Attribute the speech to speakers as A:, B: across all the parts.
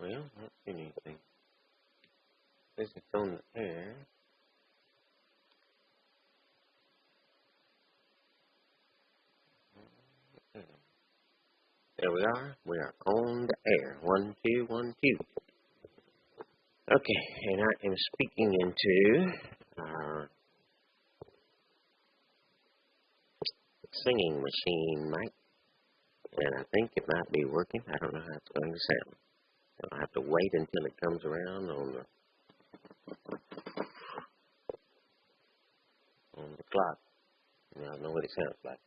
A: Well, not anything. This is on the air. There we are. We are on the air. 1, 2, 1, 2. Okay, and I am speaking into our singing machine mic, and I think it might be working. I don't know how it's going to sound. I'll have to wait until it comes around on the clock, and I'll know what it sounds like.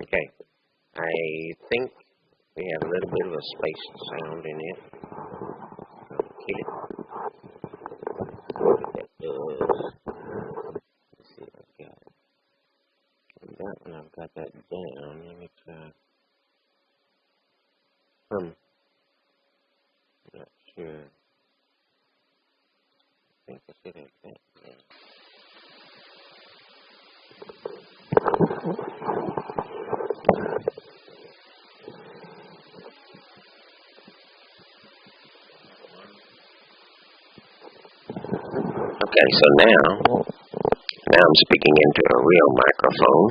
A: Okay, I think we have a little bit of a space sound in it. Okay. What that does. Let's see if I've got it. On that one, I've got that down. Let me try. I'm not sure. I think I should have that down. Okay, so now I'm speaking into a real microphone,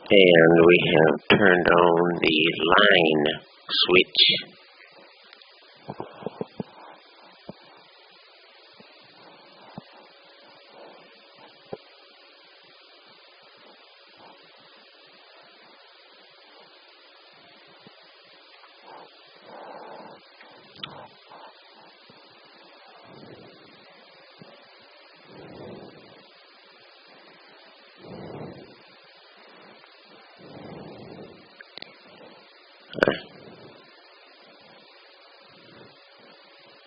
A: and we have turned on the line switch.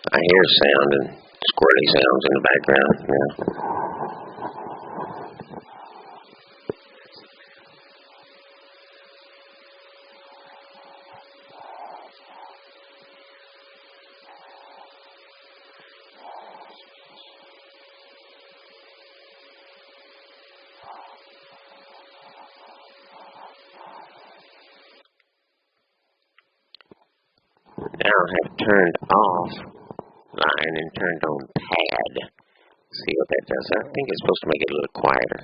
A: I hear sound and squirrely sounds in the background. Yeah. Now I have turned off line and turned on pad. See what that does. I think it's supposed to make it a little quieter.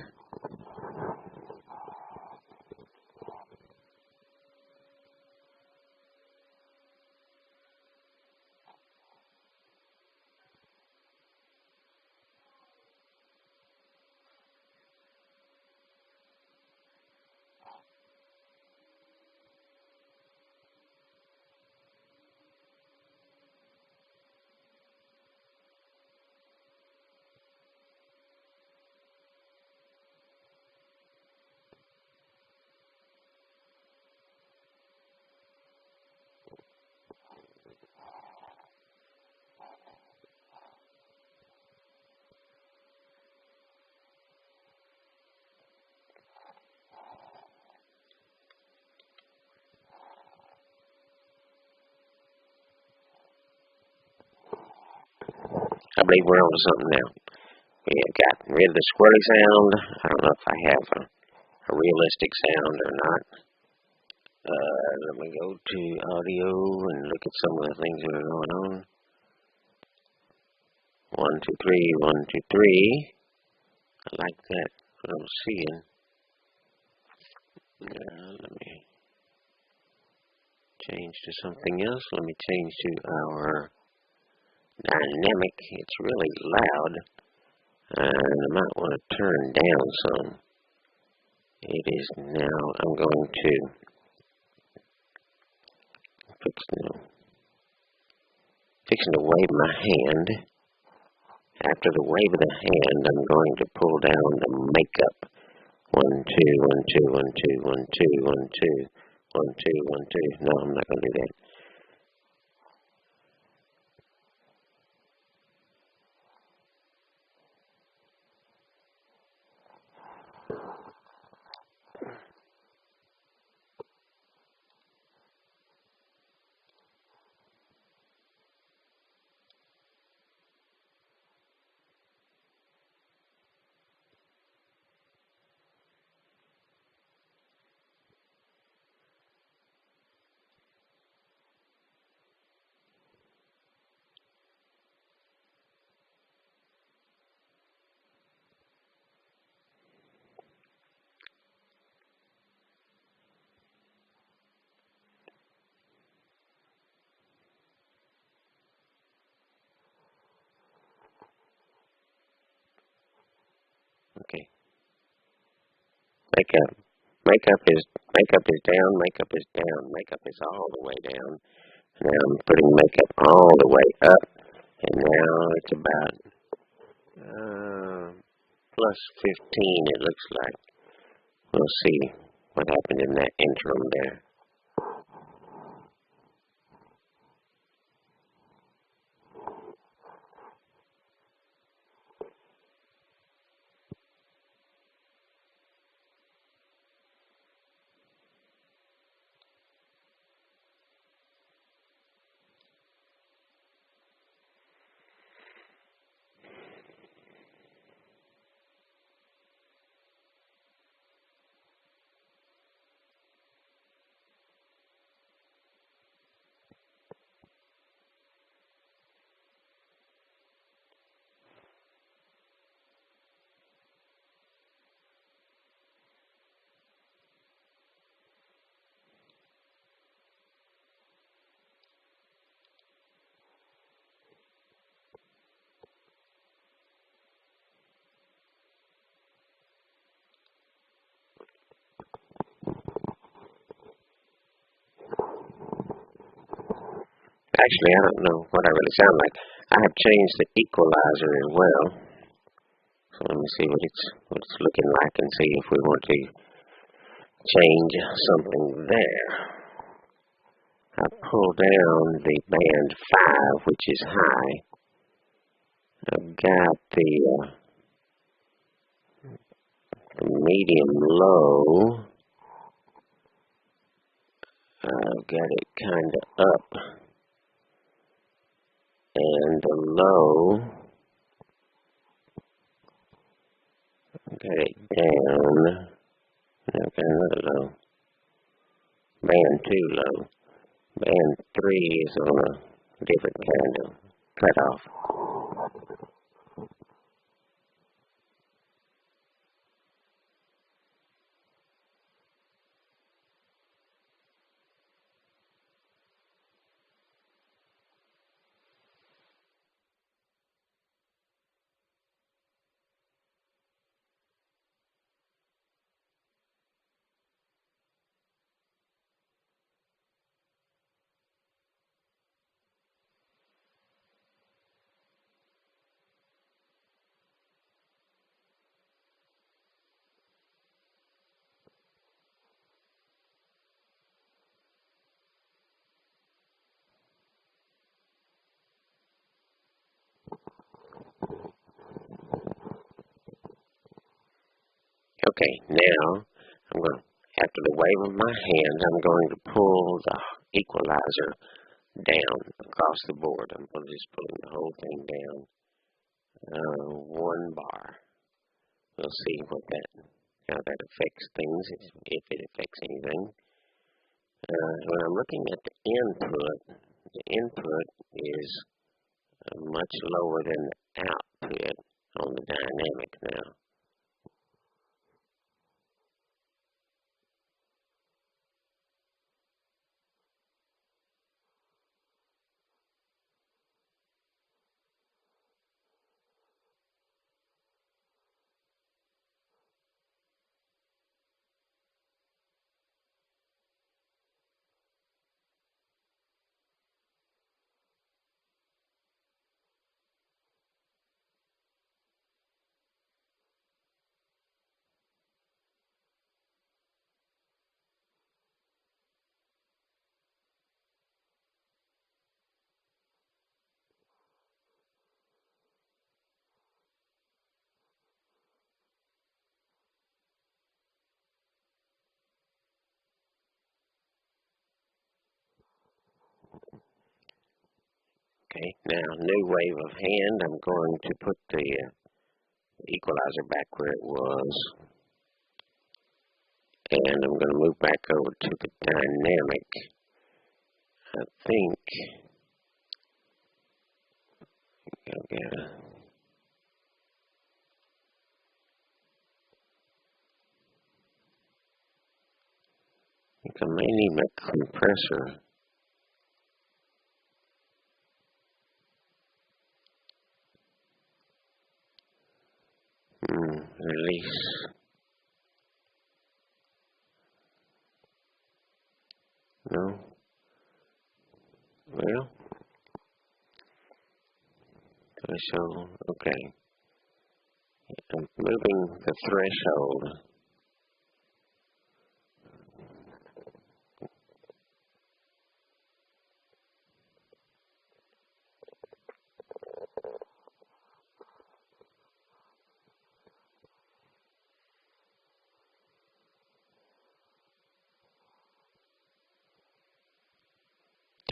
A: I believe we're on to something now. We have gotten rid of the squirrely sound. I don't know if I have a realistic sound or not. Let me go to audio and look at some of the things that are going on. 1, 2, 3, 1, 2, 3. I like that, what I'm seeing. Let me change to something else. Let me change to our dynamic. It's really loud. And I might want to turn down some. It is now, I'm going to fixing to wave my hand. After the wave of the hand, I'm going to pull down the makeup. 1, 2, 1, 2, 1, 2, 1, 2, 1, 2, 1, 2, 1, 2. No, I'm not going to do that. Okay. Makeup. Makeup is down. Makeup is down. Makeup is all the way down. Now I'm putting makeup all the way up, and now it's about plus 15. It looks like. We'll see what happened in that interim there. Actually, I don't know what I really sound like. I have changed the equalizer as well. So let me see what it's looking like and see if we want to change something there. I pull down the band 5, which is high. I've got the medium low. I've got it kind of up. And the low, got it down. I've got another low. Band 2 low. Band 3 is on a different kind of cutoff. Okay, now I'm going to, after the wave of my hands, I'm going to pull the equalizer down across the board. I'm just pulling the whole thing down 1 bar. We'll see how that affects things, if it affects anything. When I'm looking at the input is much lower than the output on the dynamic now. Okay, now new wave of hand. I'm going to put the equalizer back where it was. And I'm going to move back over to the dynamic. I think I may need my compressor. Release. No. Well, threshold. Okay. I'm moving the threshold.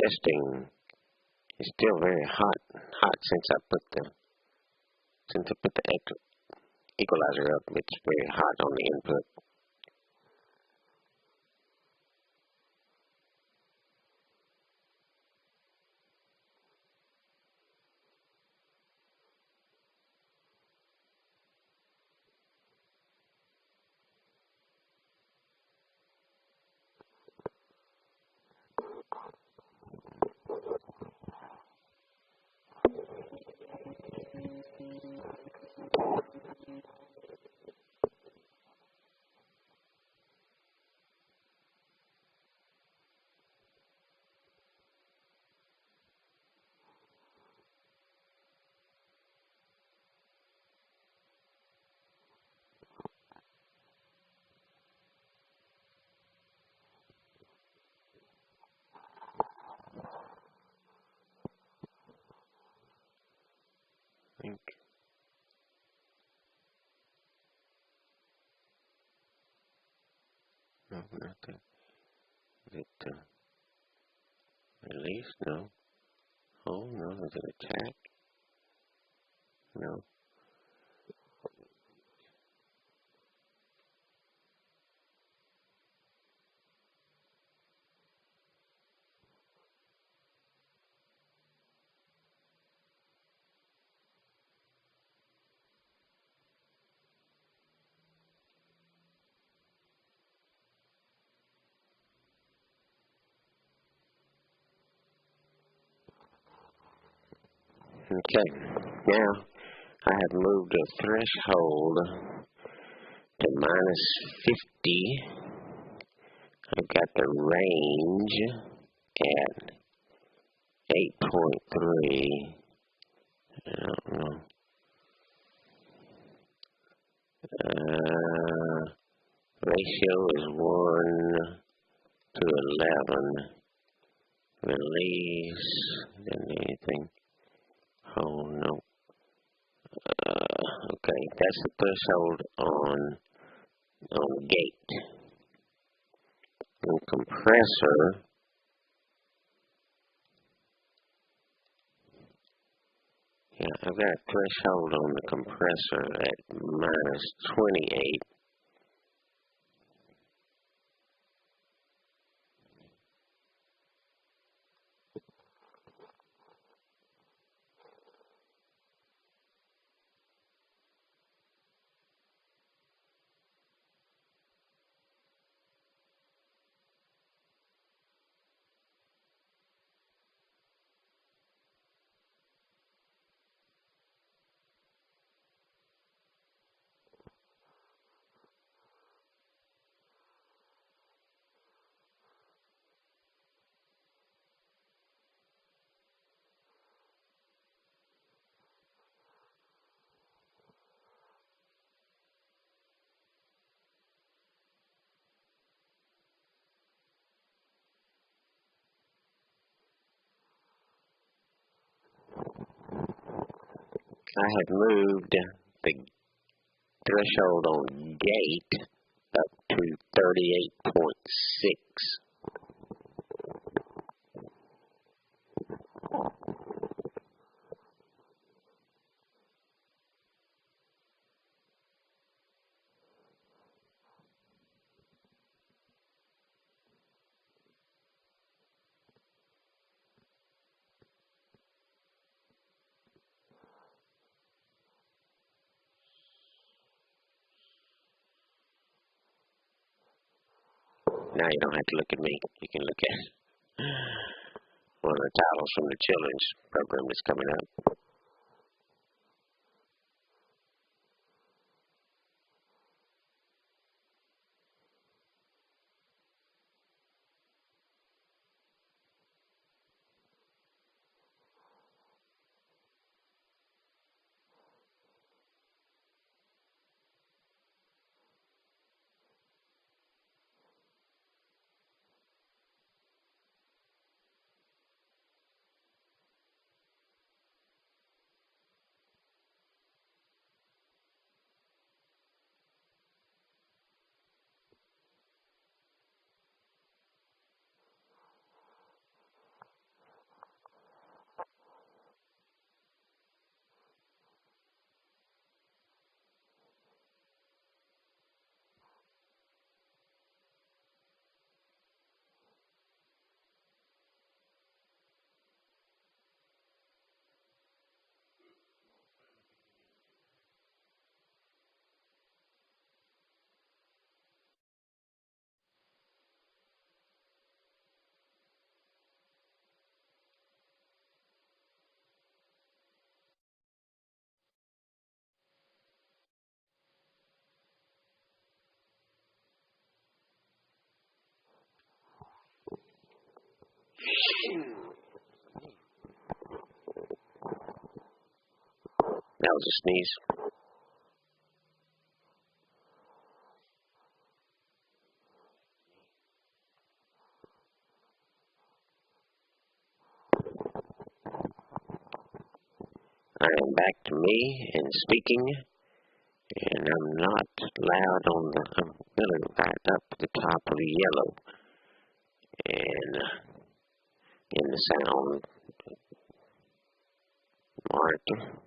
A: Testing. It's still very hot since I put the equalizer up. It's very hot on the input. I think. No, not that. Is it release? No. Oh, no. Is it attack? No. Okay. Now, I have moved the threshold to -50. I've got the range at 8.3. I don't know. Ratio is 1 to 11. Release. Didn't do anything. Oh no. Okay, that's the threshold on gate. And compressor. Yeah, I've got a threshold on the compressor at -28. I have moved the threshold on gate up to 38.6. Now you don't have to look at me. You can look at one of the titles from the children's program that's coming up. That was a sneeze. I am back to me and speaking, and I'm not loud on the. I'm really right up at the top of the yellow, and in the sound monitor.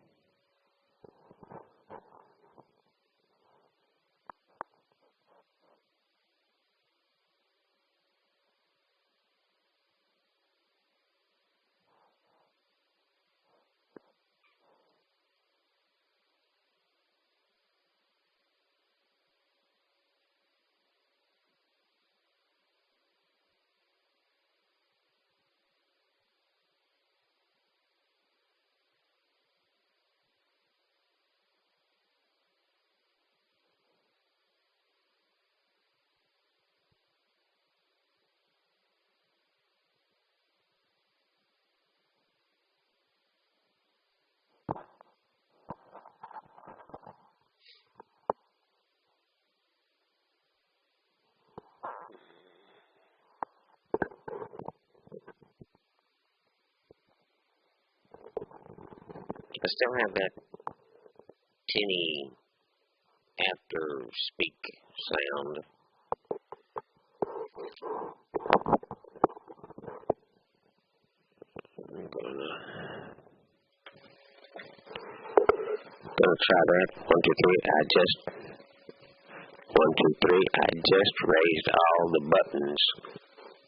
A: I still have that tinny after speak sound. I'm gonna try that. 1, 2, 3. One, two, three. I just raised all the buttons,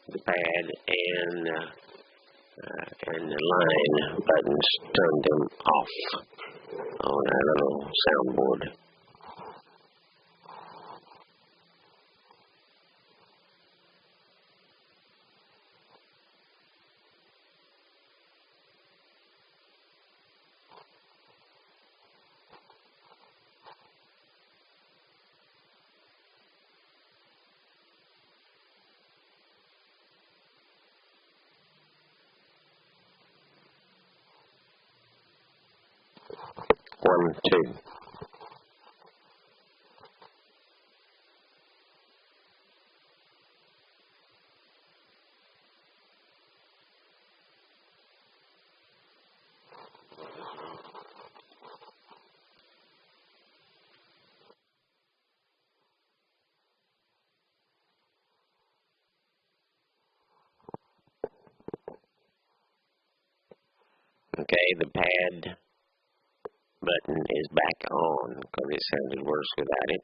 A: the pad and the line buttons, turned them off on our little soundboard. One, two. Okay, the pad button is back on because it sounded worse without it.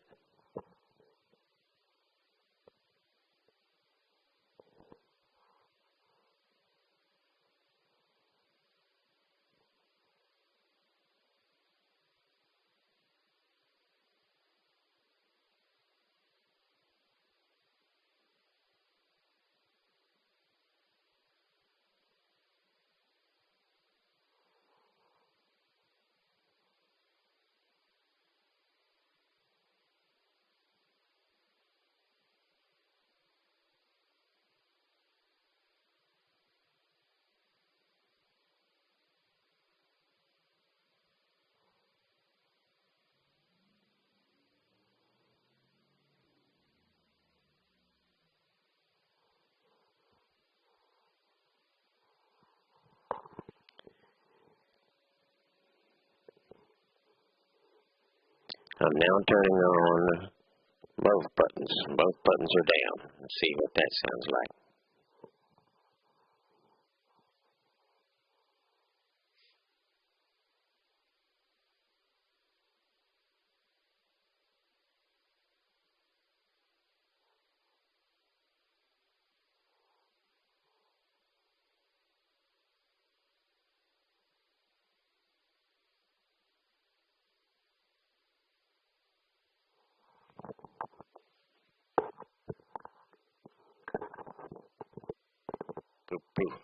A: I'm now turning on both buttons. Both buttons are down. Let's see what that sounds like. Boop, boop.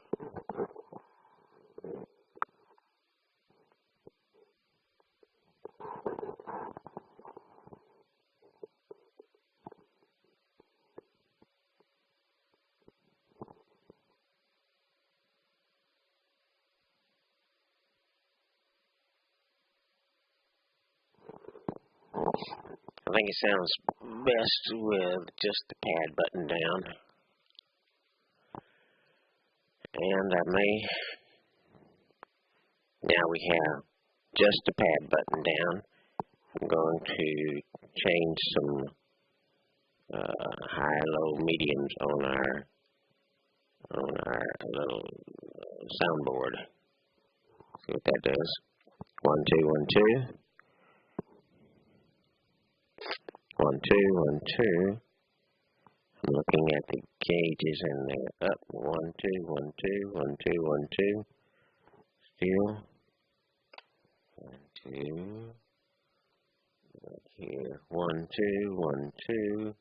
A: I think it sounds best with just the pad button down. And now we have just the pad button down. I'm going to change some high, low, mediums on our little soundboard. See what that does. 1, 2, 1, 2. 1, 2, 1, 2. I'm looking at the gauges and they're up. 1, 2, 1, 2, 1, 2, 1, 2. Still. 1, 2. Right here. 1, 2, 1, 2.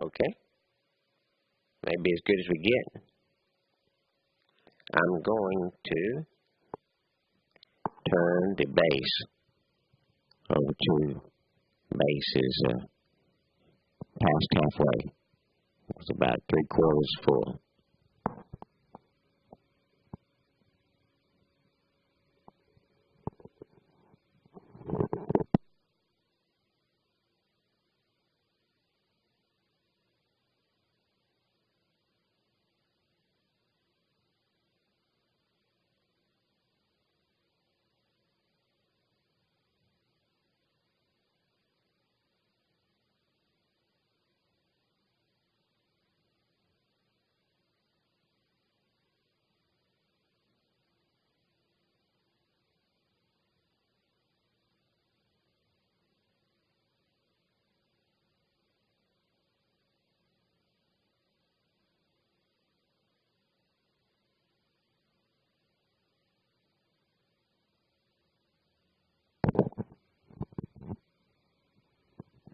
A: Okay. Maybe as good as we get. I'm going to turn the bass over to bass is past halfway. It's about 3/4 full.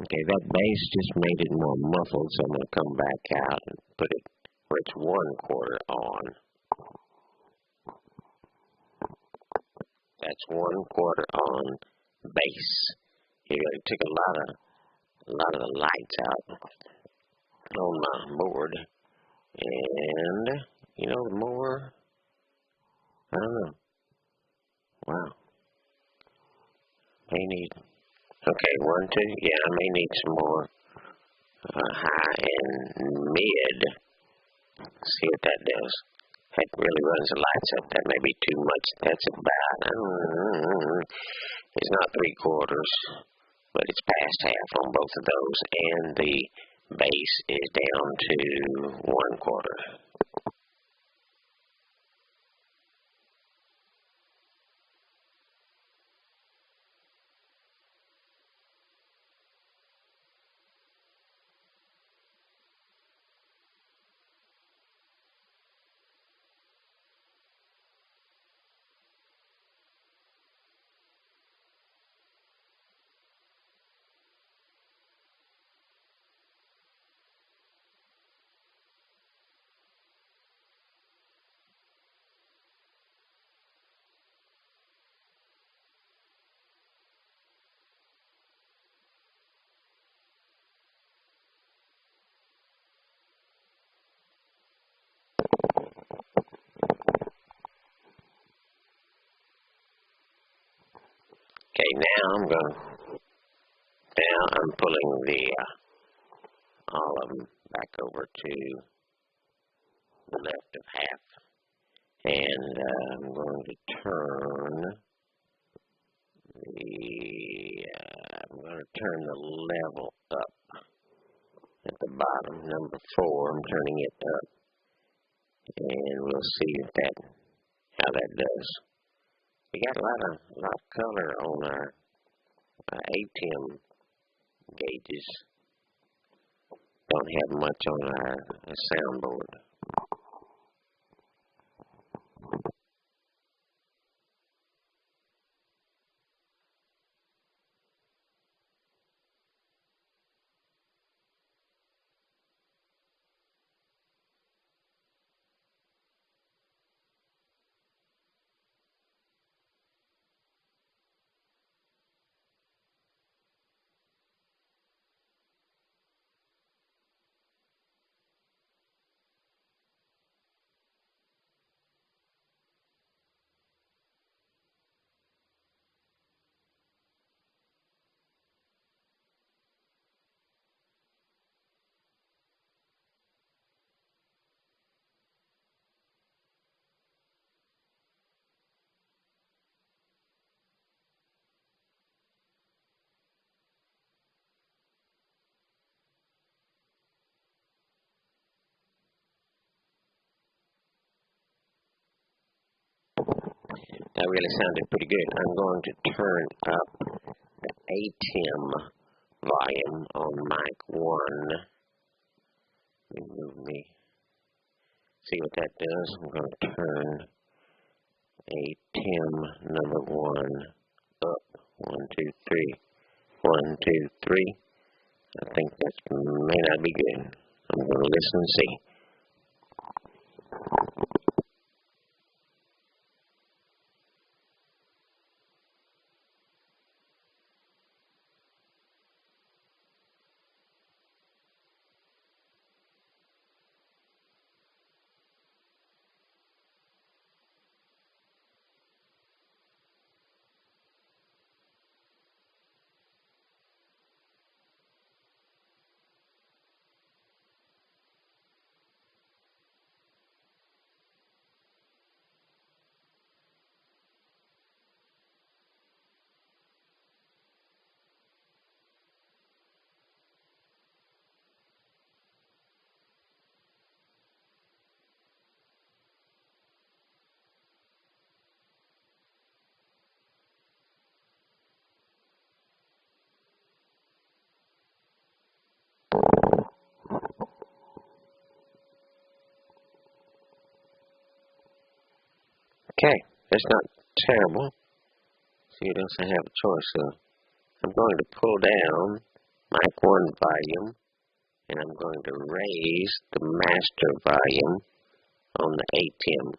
A: Okay, that bass just made it more muffled, so I'm going to come back out and put it where it's 1/4 on. That's 1/4 on bass. It really took a lot of the lights out on my board. And, you know, the more, I don't know. Wow. May need, okay, 1, 2, yeah, I may need some more high and mid. See what that does. That really runs the lights up. That may be too much. That's about, it's not 3/4, but it's past half on both of those. And the bass is down to 1/4. Now I'm pulling all of them back over to the left of half, and I'm going to turn the level up at the bottom. Number 4, I'm turning it up, and we'll see how that does. We got a lot of color on our ATEM gauges. Don't have much on our soundboard. That really sounded pretty good. I'm going to turn up the ATEM volume on mic 1. See what that does. I'm going to turn ATEM number 1 up. 1, 2, 3. 1, 2, 3. I think that may not be good. I'm going to listen and see. Okay, that's not terrible. See what else I have a choice of. I'm going to pull down mic 1 volume, and I'm going to raise the master volume on the ATEM.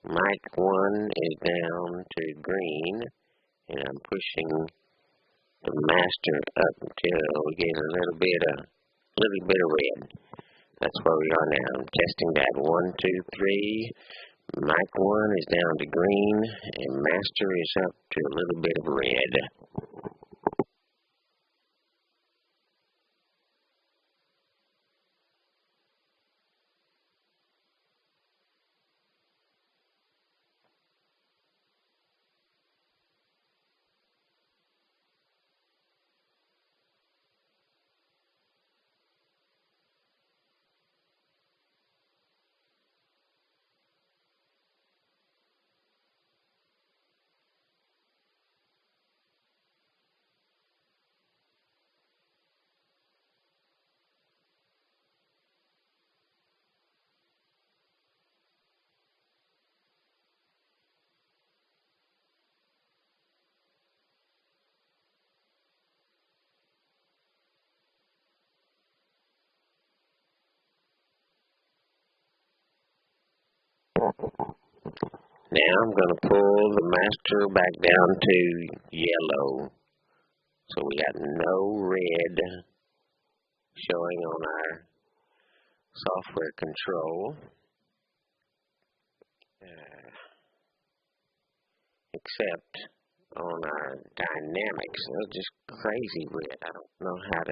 A: Mic 1 is down to green, and I'm pushing the master up until we get a little bit of red. That's where we are now. I'm testing that. 1, 2, 3. Mic 1 is down to green, and master is up to a little bit of red. Now I'm going to pull the master back down to yellow. So we got no red showing on our software control. except on our dynamics. They're just crazy red. I don't know how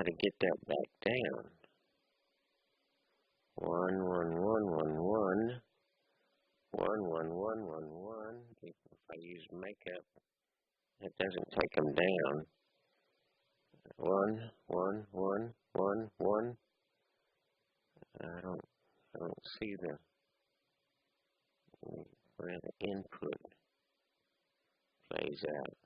A: to get that back down. 1, 1, 1, 1, 1. 1, 1, 1, 1, 1. If I use makeup, it doesn't take them down. 1, 1, 1, 1, 1. I don't see where the input plays out.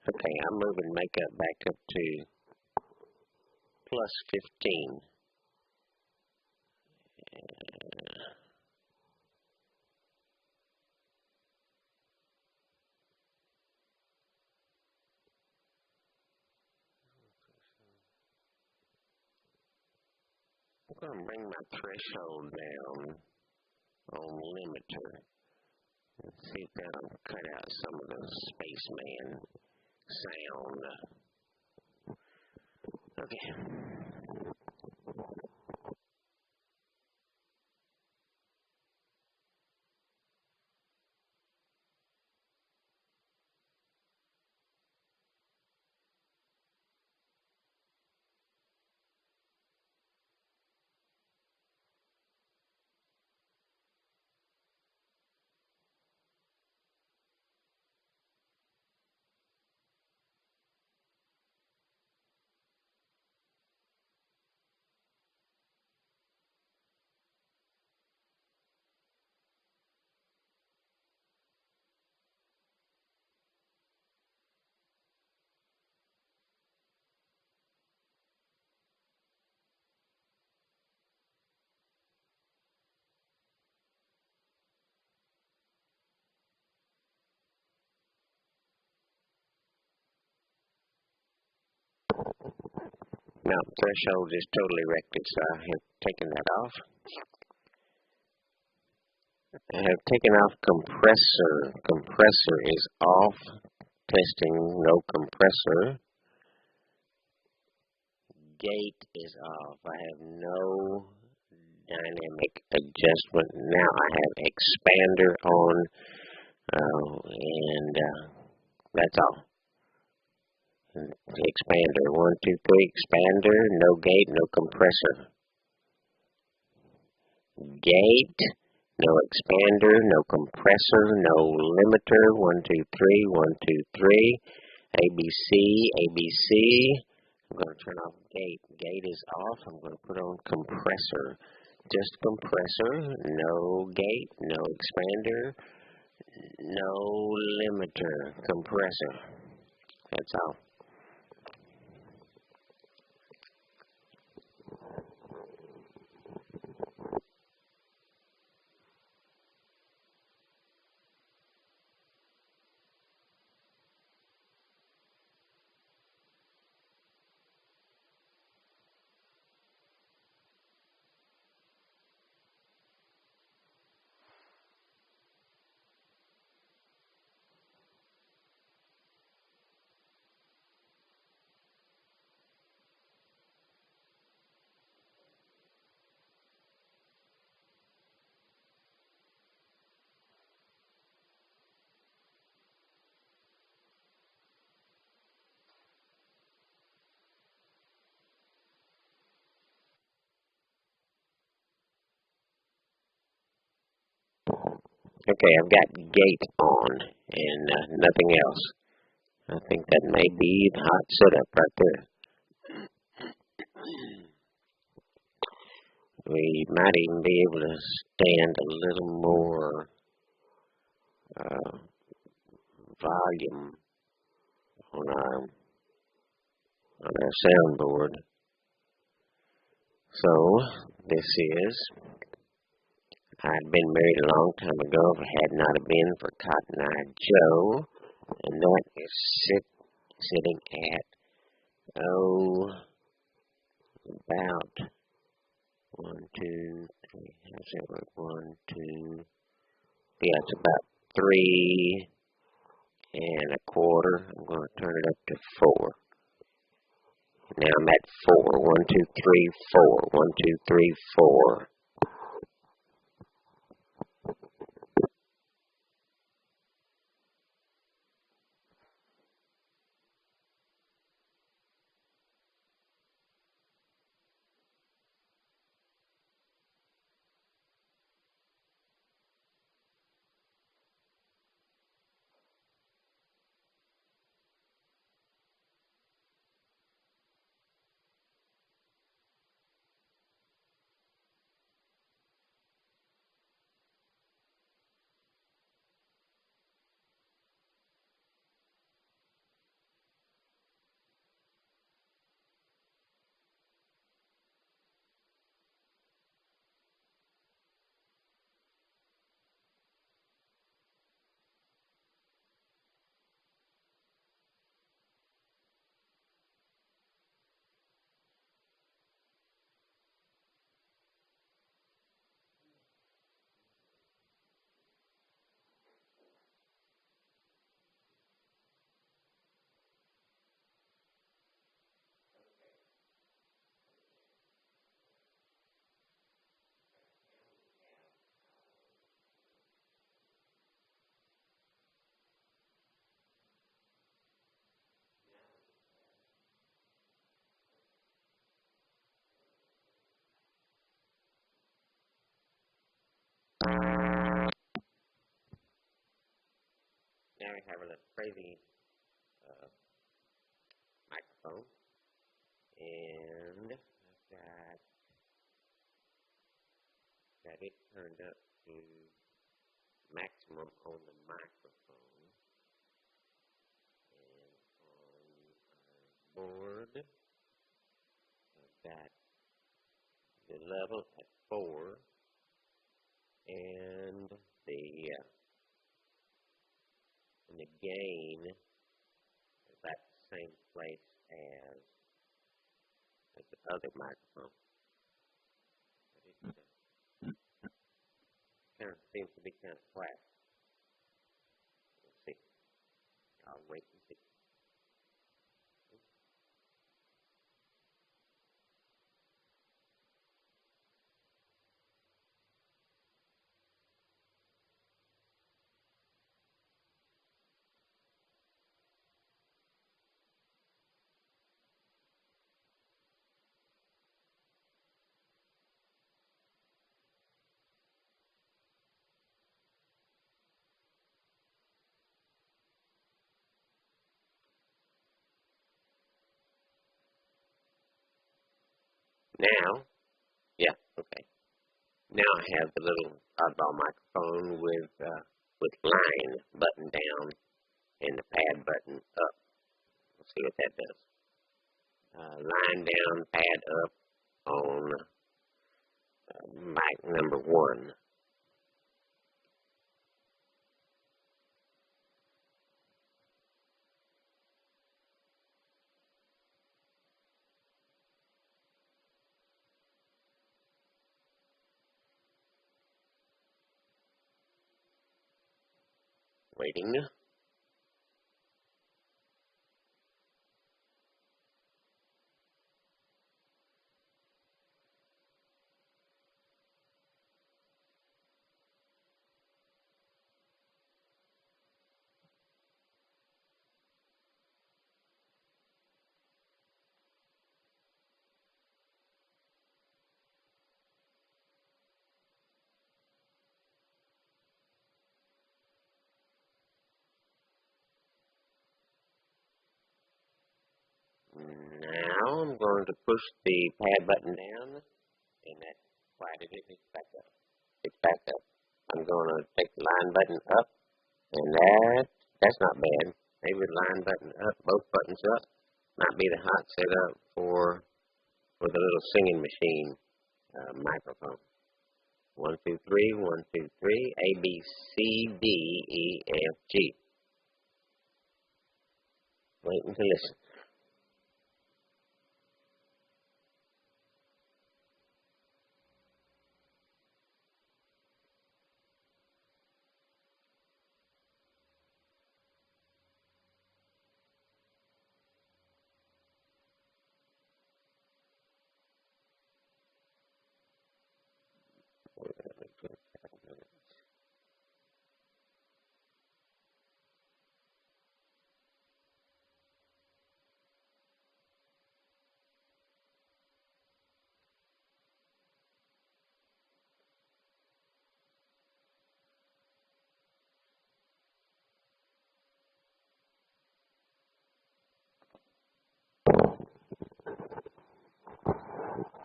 A: Okay, I'm moving makeup back up to plus 15. I'm going to bring my threshold down on limiter. Let's see if that'll cut out some of the spaceman sound. Okay. Now, threshold is totally erected, so I have taken that off. I have taken off compressor. Compressor is off. Testing, no compressor. Gate is off. I have no dynamic adjustment. Now I have expander on, and that's all. Expander, 1, 2, 3, expander, no gate, no compressor. Gate, no expander, no compressor, no limiter, 1, 2, 3, 1, 2, 3, ABC, ABC. I'm going to turn off gate. Gate is off. I'm going to put on compressor. Just compressor, no gate, no expander, no limiter, compressor. That's all. Okay, I've got gate on and nothing else. I think that may be the hot setup right there. we might even be able to stand a little more volume on our soundboard. So this is, I'd been married a long time ago if it had not have been for Cotton Eye Joe, and that is sitting at about 1, 2, 3. How's that work? 1, 2. Yeah, it's about 3 1/4. I'm going to turn it up to 4. Now I'm at 4. 1, 2, 3, 4. 1, 2, 3, 4. Now we have a little crazy microphone, and I've got it turned up to maximum on the microphone, and on our board I've got the level at 4, and the gain is at the same place as the other microphone. But it kind of seems to be kind of flat. We'll see. I'll wait and see. Now, yeah, okay. Now I have the little oddball microphone with line button down and the pad button up. Let's see what that does. Line down, pad up on mic number 1. Waiting. Now I'm going to push the pad button down, and that Why did it? It's back up. It's back up. I'm going to take the line button up, and that's not bad. Maybe the line button up, both buttons up, might be the hot setup for the little singing machine microphone. 1, 2, 3, 1, 2, 3, A, B, C, D, E, F, G. Waiting to listen.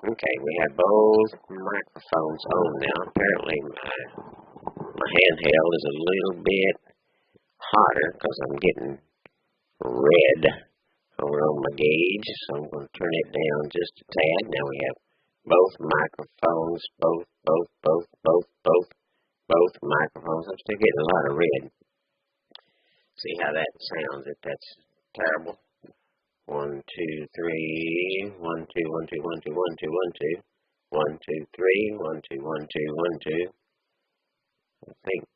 A: Okay, we have both microphones on now. Apparently my handheld is a little bit hotter because I'm getting red over on my gauge, so I'm going to turn it down just a tad. Now we have both microphones, both microphones. I'm still getting a lot of red. See how that sounds if that's terrible. 1, 2, 3, 1, 2, 1, 2, 1, 2, 1, 2, 1, 2, 1, 2, 3, 1, 2, 1, 2, 1, 2. I think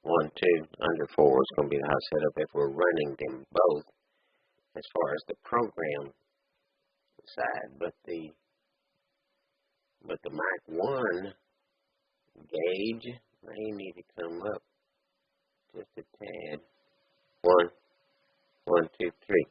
A: 1, 2 under 4 is going to be the hot setup if we're running them both as far as the program side. But the mic 1 gauge may need to come up just a tad. 1, 1, 2, 3.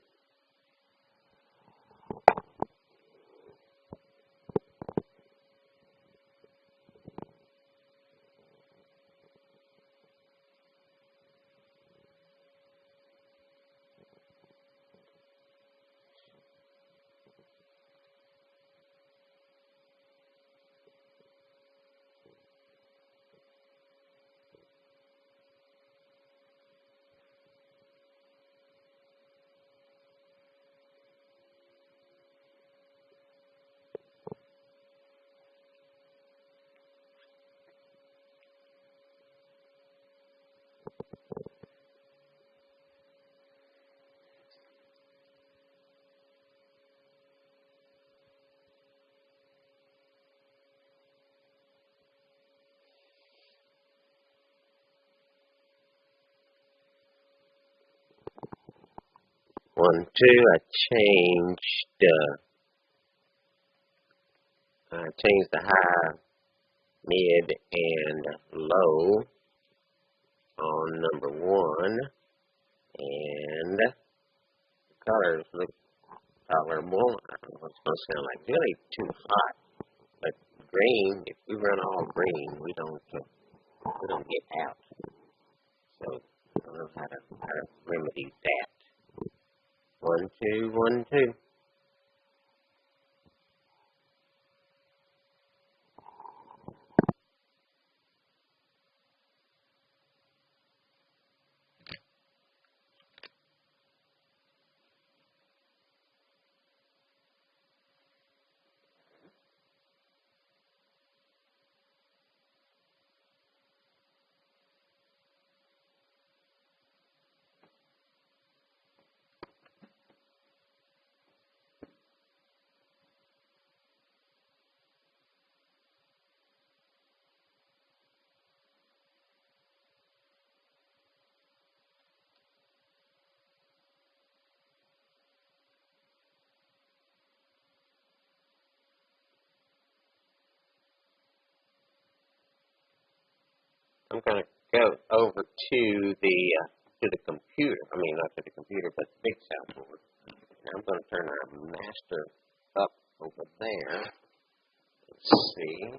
A: One, two. I changed the high, mid, and low on number 1, and the colors look tolerable. I don't know what it's going to sound like. Really too hot, but green. If we run all green, we don't get out. So I don't know how to remedy that. 1, 2, 1, 2. I'm going to go over to the computer. I mean, not to the computer, but the big soundboard. Now I'm going to turn our master up over there. Let's see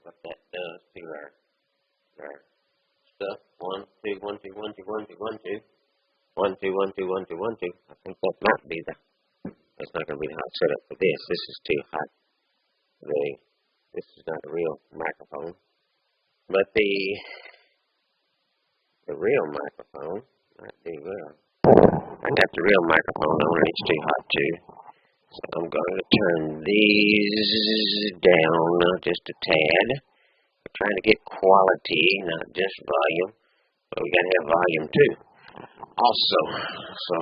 A: what that does to our stuff. 1, 2, 1, 2, 1, 2, 1, 2, 1, 2. 1, 2, 1, 2, 1, 2, 1, 2. I think that might be that's not going to be the hot setup for this. This is too hot. this is not a real microphone. But the real microphone might do well. I got the real microphone on and it's too hot too. So I'm going to turn these down just a tad. We're trying to get quality, not just volume. But we got to have volume too. Also, so